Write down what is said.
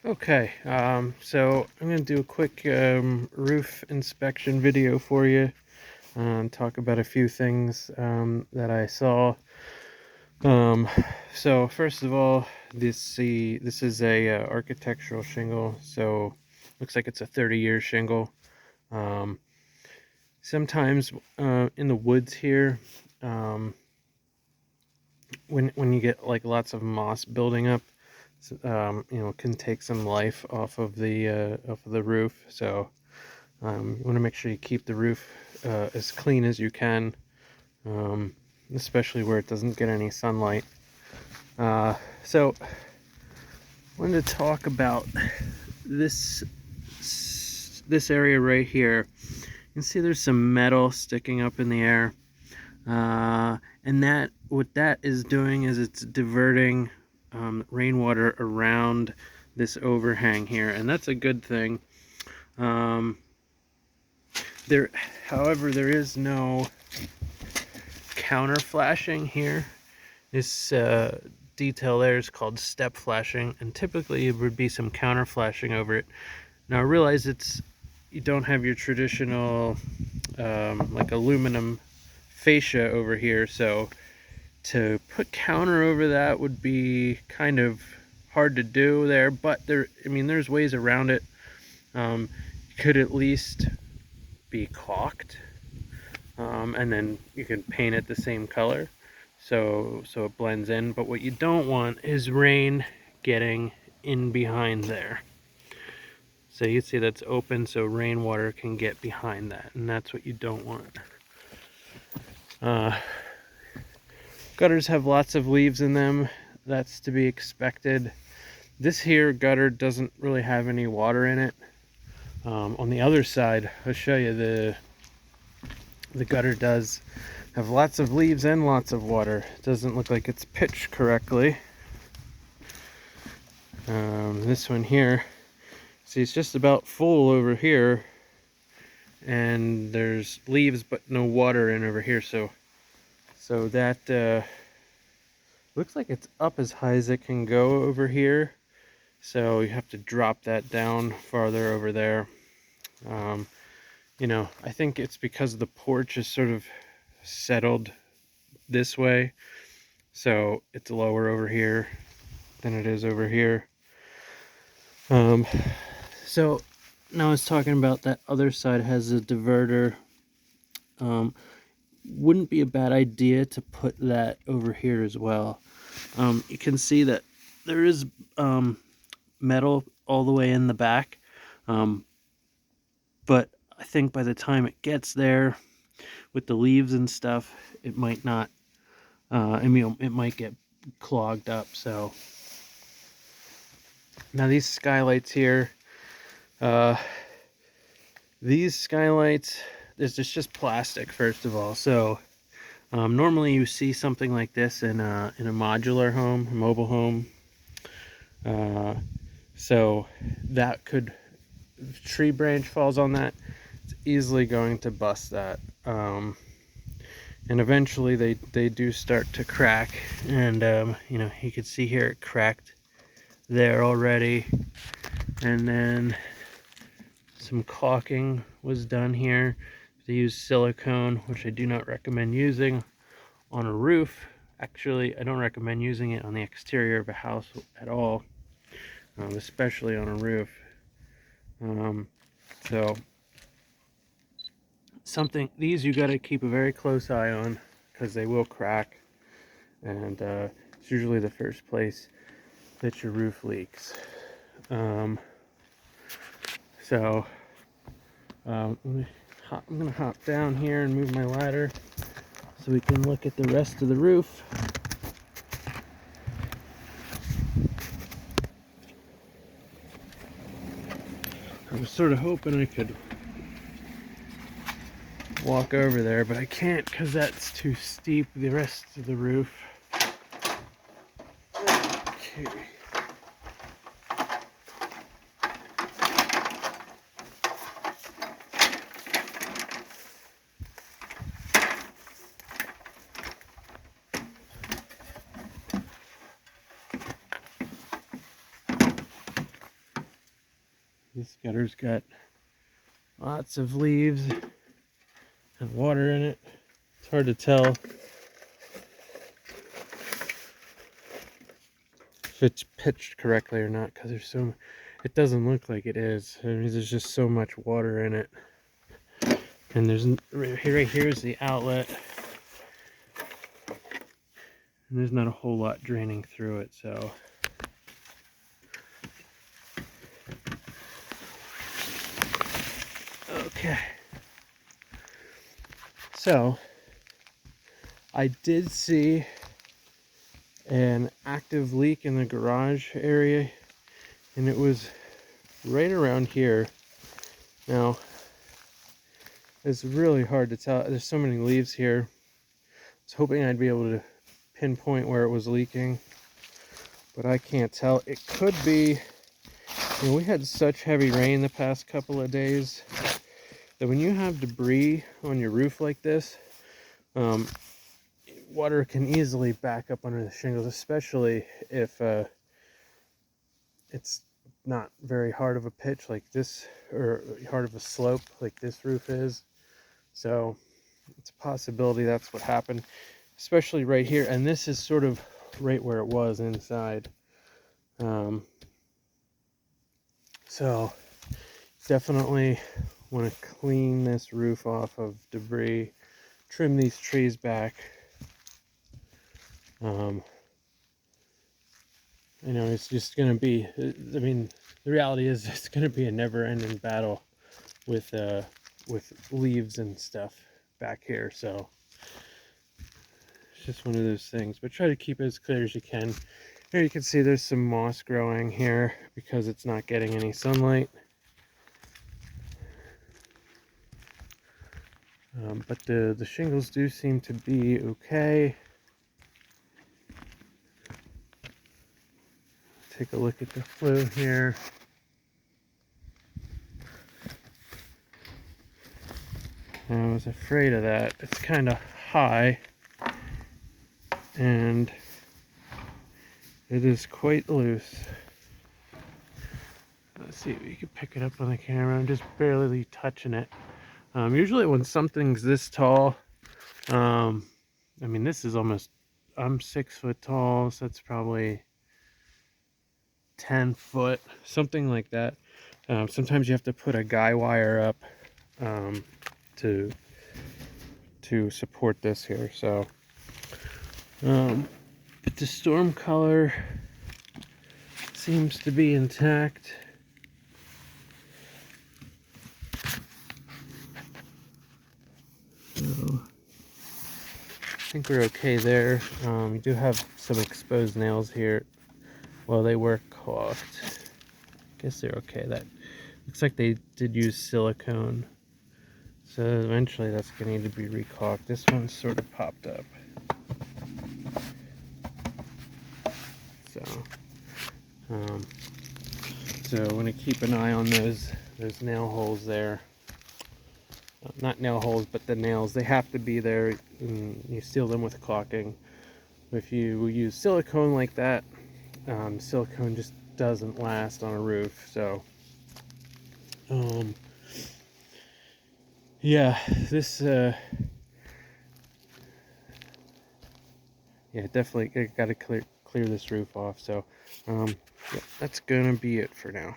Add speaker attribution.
Speaker 1: Okay, so I'm going to do a quick roof inspection video for you and talk about a few things that I saw. Um, so first of all, this is a architectural shingle, so looks like it's a 30-year shingle. Um, Sometimes in the woods here, um, when you get like lots of moss building up, can take some life off of the roof. So you want to make sure you keep the roof as clean as you can, um, especially where it doesn't get any sunlight. So I wanted to talk about this this area right here. You can see there's some metal sticking up in the air, and that what that is doing is it's diverting rainwater around this overhang here, and that's a good thing. Um, however, there is no counter flashing here. This detail there is called step flashing, and typically it would be some counter flashing over it. Now I realize you don't have your traditional like aluminum fascia over here, so to put counter over that would be kind of hard to do there, but there's ways around it. It could at least be caulked, and then you can paint it the same color so it blends in. But what you don't want is rain getting in behind there. So you see that's open, so rainwater can get behind that, and that's what you don't want. Gutters have lots of leaves in them. That's to be expected. This here gutter doesn't really have any water in it. On the other side, I'll show you, the gutter does have lots of leaves and lots of water. It doesn't look like it's pitched correctly. This one here, see, it's just about full over here, and there's leaves but no water in over here. So that looks like it's up as high as it can go over here. So you have to drop that down farther over there. I think it's because the porch is sort of settled this way, so it's lower over here than it is over here. So now I was talking about that other side has a diverter. Wouldn't be a bad idea to put that over here as well. You can see that there is metal all the way in the back, but I think by the time it gets there with the leaves and stuff, it might not, it might get clogged up. So now these skylights here, these skylights, this is just plastic, first of all. So normally you see something like this in a modular home, a mobile home. So that could, if a tree branch falls on that, it's easily going to bust that. And eventually they do start to crack, and you can see here it cracked there already, and then some caulking was done here. They use silicone, which I do not recommend using on a roof. Actually, I don't recommend using it on the exterior of a house at all, especially on a roof. So these you got to keep a very close eye on, because they will crack, and it's usually the first place that your roof leaks. I'm gonna hop down here and move my ladder so we can look at the rest of the roof. I was sort of hoping I could walk over there, but I can't because that's too steep, the rest of the roof. Okay. This gutter's got lots of leaves and water in it. It's hard to tell if it's pitched correctly or not, because it doesn't look like it is. I mean, there's just so much water in it. And right here's the outlet. And there's not a whole lot draining through it, so. Okay. So, I did see an active leak in the garage area, and it was right around here. Now, it's really hard to tell. There's so many leaves here. I was hoping I'd be able to pinpoint where it was leaking, but I can't tell. It could be, we had such heavy rain the past couple of days that when you have debris on your roof like this, water can easily back up under the shingles, especially if it's not very hard of a pitch like this, or hard of a slope like this roof is. So it's a possibility that's what happened, especially right here. And this is sort of right where it was inside. So definitely want to clean this roof off of debris, trim these trees back. You know, it's just going to be, I mean, the reality is it's going to be a never-ending battle with leaves and stuff back here. So it's just one of those things, but try to keep it as clear as you can. Here you can see there's some moss growing here because it's not getting any sunlight. But the shingles do seem to be okay. Take a look at the flue here. I was afraid of that. It's kind of high, and it is quite loose. Let's see if you can pick it up on the camera. I'm just barely touching it. Usually when something's this tall, I mean, this is almost, I'm 6 foot tall, so that's probably 10 foot, something like that. Sometimes you have to put a guy wire up to support this here. So, but the storm color seems to be intact. So, I think we're okay there. We do have some exposed nails here. Well, they were caulked. I guess they're okay. That looks like they did use silicone. So eventually that's going to need to be recaulked. This one sort of popped up. So I want to keep an eye on those nail holes there. Not nail holes, but the nails. They have to be there. You seal them with caulking. If you use silicone like that, silicone just doesn't last on a roof. So yeah, this yeah, definitely got to clear this roof off. So yeah, that's gonna be it for now.